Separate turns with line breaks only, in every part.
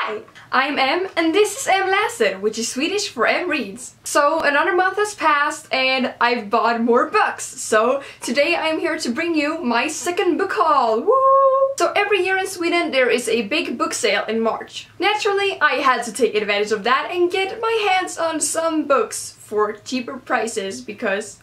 Hi, I'm Em, and this is Läser, which is Swedish for Em Reads. So another month has passed and I've bought more books. So today I'm here to bring you my second book haul. Woo! So every year in Sweden there is a big book sale in March. Naturally, I had to take advantage of that and get my hands on some books for cheaper prices because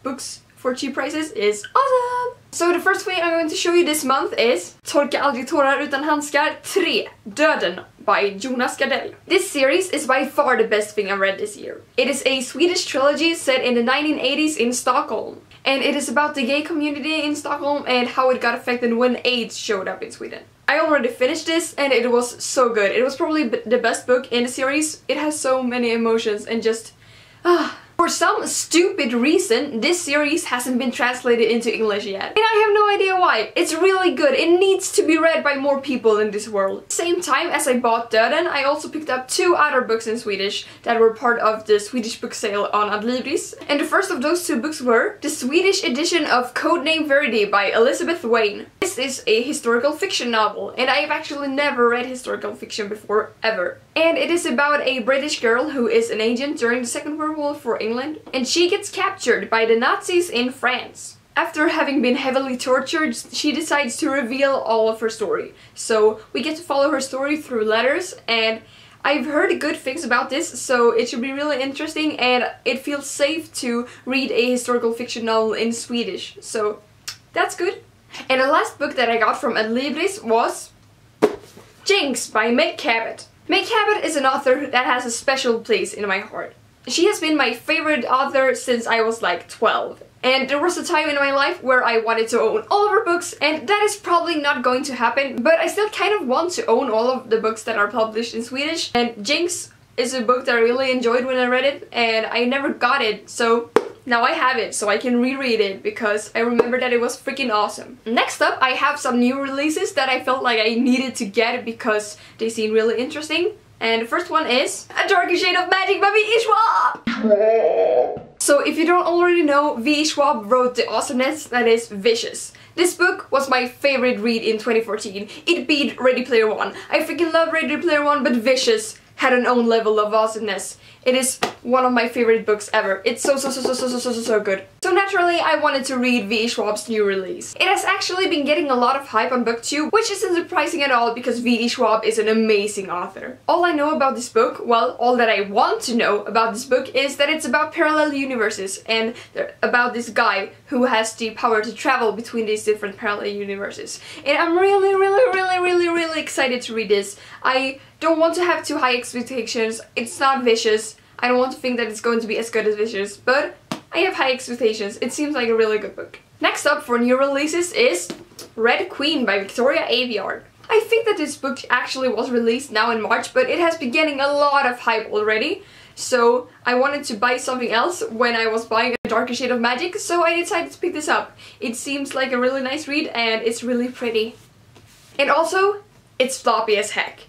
books for cheap prices is awesome! So the first thing I'm going to show you this month is Torka, Aldrig, Tårar, Utan, Handskar 3, Döden by Jonas Gardell. This series is by far the best thing I've read this year. It is a Swedish trilogy set in the 1980s in Stockholm. And it is about the gay community in Stockholm and how it got affected when AIDS showed up in Sweden. I already finished this and it was so good. It was probably the best book in the series. It has so many emotions and just... For some stupid reason, this series hasn't been translated into English yet. And I have no idea why. It's really good. It needs to be read by more people in this world. Same time as I bought Döden, I also picked up two other books in Swedish that were part of the Swedish book sale on Aldrig. And the first of those two books were the Swedish edition of Codename Verity by Wein. This is a historical fiction novel, and I have actually never read historical fiction before, ever. And it is about a British girl who is an agent during the Second World War for England, and she gets captured by the Nazis in France. After having been heavily tortured, she decides to reveal all of her story. So we get to follow her story through letters, and I've heard good things about this, so it should be really interesting, and it feels safe to read a historical fiction novel in Swedish, so that's good. And the last book that I got from Aldrig was Jinx by Cabot. Cabot is an author that has a special place in my heart. She has been my favorite author since I was like 12. And there was a time in my life where I wanted to own all of her books, and that is probably not going to happen, but I still kind of want to own all of the books that are published in Swedish. And Jinx is a book that I really enjoyed when I read it, and I never got it, so now I have it, so I can reread it because I remember that it was freaking awesome. Next up, I have some new releases that I felt like I needed to get because they seem really interesting. And the first one is A Darker Shade of Magic by V.E. Schwab! So if you don't already know, V.E. Schwab wrote the awesomeness that is Vicious. This book was my favorite read in 2014. It beat Ready Player One. I freaking love Ready Player One, but Vicious had an own level of awesomeness. It is one of my favorite books ever. It's so good. So naturally I wanted to read V.E. Schwab's new release. It has actually been getting a lot of hype on BookTube, which isn't surprising at all because V.E. Schwab is an amazing author. All I know about this book, well, all that I want to know about this book is that it's about parallel universes and about this guy who has the power to travel between these different parallel universes. And I'm really excited to read this. I don't want to have too high expectations. It's not Vicious. I don't want to think that it's going to be as good as Vicious, but I have high expectations. It seems like a really good book. Next up for new releases is Red Queen by Aveyard. I think that this book actually was released now in March, but it has been getting a lot of hype already. So I wanted to buy something else when I was buying A Darker Shade of Magic, so I decided to pick this up. It seems like a really nice read and it's really pretty. And also, it's floppy as heck.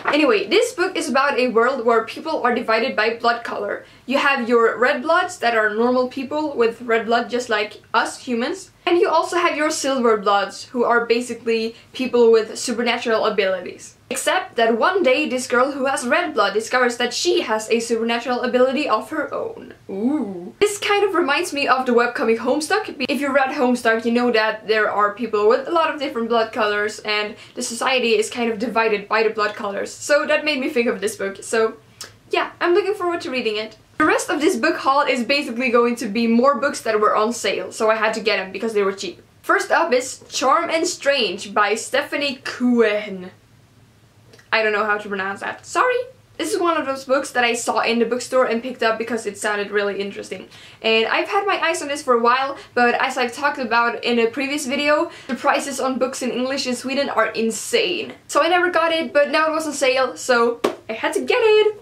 Anyway, this book is about a world where people are divided by blood color. You have your red bloods that are normal people with red blood just like us humans. And you also have your silver bloods who are basically people with supernatural abilities. Except that one day this girl who has red blood discovers that she has a supernatural ability of her own. Ooh. This kind of reminds me of the webcomic Homestuck. If you read Homestuck, you know that there are people with a lot of different blood colors and the society is kind of divided by the blood colors. So that made me think of this book. So yeah, I'm looking forward to reading it. The rest of this book haul is basically going to be more books that were on sale, so I had to get them because they were cheap. First up is Charm and Strange by Stephanie Kuehn. I don't know how to pronounce that. Sorry! This is one of those books that I saw in the bookstore and picked up because it sounded really interesting. And I've had my eyes on this for a while, but as I've talked about in a previous video, the prices on books in English in Sweden are insane. So I never got it, but now it was on sale, so I had to get it!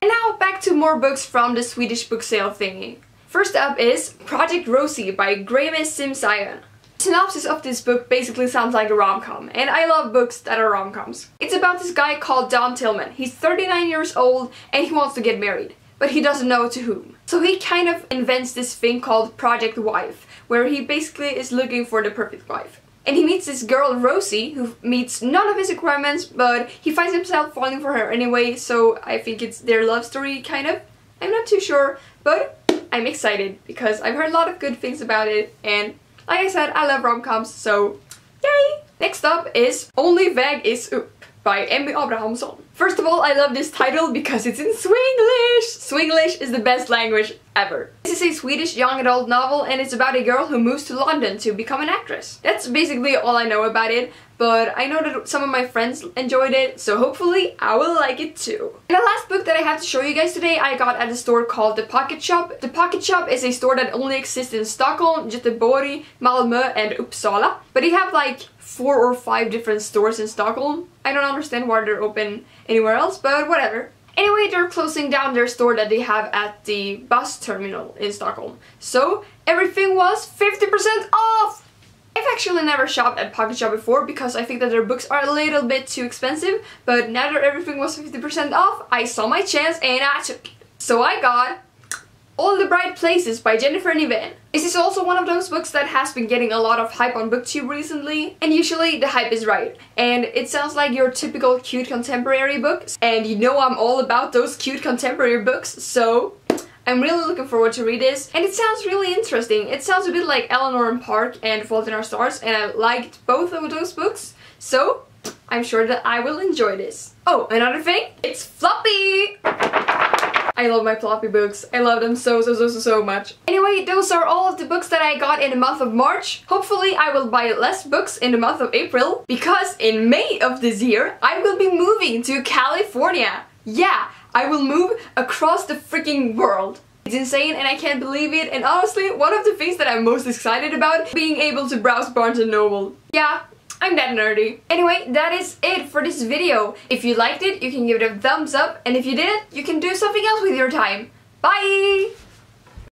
And now back to more books from the Swedish book sale thingy. First up is Project Rosie by Graeme Simsion. The synopsis of this book basically sounds like a rom-com, and I love books that are rom-coms. It's about this guy called Don Tillman. He's 39 years old and he wants to get married, but he doesn't know to whom. So he kind of invents this thing called Project Wife, where he basically is looking for the perfect wife. And he meets this girl, Rosie, who meets none of his requirements, but he finds himself falling for her anyway, so I think it's their love story, kind of. I'm not too sure, but I'm excited because I've heard a lot of good things about it, and like I said, I love rom-coms, so yay! Next up is Only Väg is Upp by Emmy Abrahamsson. First of all, I love this title because it's in Swinglish! Swinglish is the best language ever. This is a Swedish young adult novel and it's about a girl who moves to London to become an actress. That's basically all I know about it, but I know that some of my friends enjoyed it, so hopefully I will like it too. And the last book that I have to show you guys today I got at a store called The Pocket Shop. The Pocket Shop is a store that only exists in Stockholm, Göteborg, Malmö and Uppsala. But they have like 4 or 5 different stores in Stockholm. I don't understand why they're open anywhere else, but whatever. Anyway, they're closing down their store that they have at the bus terminal in Stockholm. So everything was 50% off! I've actually never shopped at Pocket Shop before because I think that their books are a little bit too expensive, but now that everything was 50% off, I saw my chance and I took it. So I got All the Bright Places by Jennifer Niven. This is also one of those books that has been getting a lot of hype on BookTube recently, and usually the hype is right. And it sounds like your typical cute contemporary books, and you know I'm all about those cute contemporary books, so I'm really looking forward to read this. And it sounds really interesting. It sounds a bit like Eleanor and Park and Fault in Our Stars, and I liked both of those books, so I'm sure that I will enjoy this. Oh, another thing, it's floppy! I love my floppy books. I love them so much. Anyway, those are all of the books that I got in the month of March. Hopefully I will buy less books in the month of April, because in May of this year I will be moving to California. Yeah, I will move across the freaking world. It's insane and I can't believe it, and honestly one of the things that I'm most excited about, being able to browse Barnes & Noble. Yeah, I'm that nerdy. Anyway, that is it for this video. If you liked it, you can give it a thumbs up, and if you didn't, you can do something else with your time. Bye!